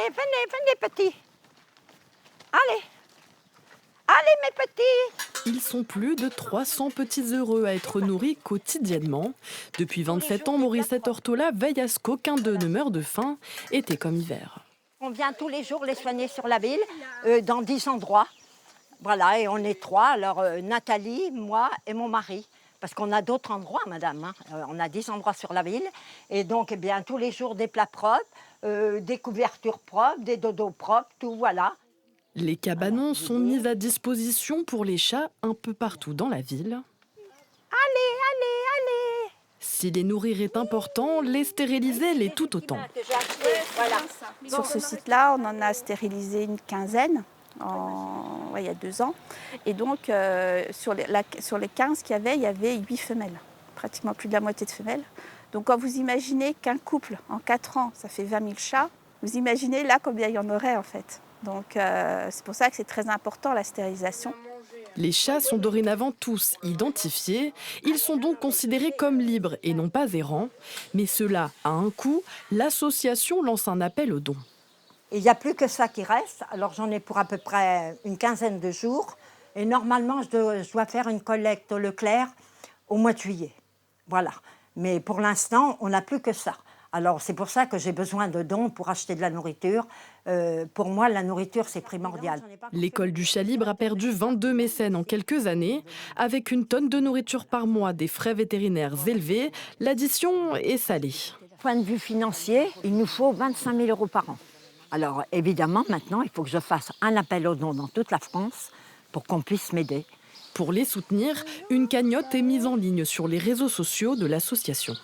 venez, petits. Allez, allez, mes petits. Ils sont plus de 300 petits heureux à être nourris quotidiennement. Depuis 27 ans, Morissette Ortola veille à ce qu'aucun d'eux ne meure de faim, été comme hiver. On vient tous les jours les soigner sur la ville, dans 10 endroits. Voilà, et on est 3, alors Nathalie, moi et mon mari. Parce qu'on a d'autres endroits, madame. Hein. On a 10 endroits sur la ville. Et donc, eh bien, tous les jours, des plats propres, des couvertures propres, des dodos propres, tout, voilà. Les cabanons sont mis à disposition pour les chats un peu partout dans la ville. Allez, allez, allez. Si les nourrir est important, les stériliser l'est tout autant. Que j'ai acheté, voilà. Sur ce site-là, on en a stérilisé une quinzaine il y a 2 ans. Et donc, sur les 15 qu'il y avait 8 femelles, pratiquement plus de la moitié de femelles. Donc, quand vous imaginez qu'un couple, en 4 ans, ça fait 20 000 chats, vous imaginez là combien il y en aurait en fait. Donc, c'est pour ça que c'est très important la stérilisation. Les chats sont dorénavant tous identifiés. Ils sont donc considérés comme libres et non pas errants. Mais cela a un coût. L'association lance un appel aux dons. Il n'y a plus que ça qui reste. Alors, j'en ai pour à peu près une quinzaine de jours. Et normalement, je dois faire une collecte au Leclerc au mois de juillet. Voilà. Mais pour l'instant, on n'a plus que ça. Alors, c'est pour ça que j'ai besoin de dons pour acheter de la nourriture. Pour moi, la nourriture, c'est primordial. L'école du chat libre a perdu 22 mécènes en quelques années. Avec une tonne de nourriture par mois, des frais vétérinaires élevés, l'addition est salée. Point de vue financier, il nous faut 25 000 € par an. Alors, évidemment, maintenant, il faut que je fasse un appel aux dons dans toute la France pour qu'on puisse m'aider. Pour les soutenir, une cagnotte est mise en ligne sur les réseaux sociaux de l'association.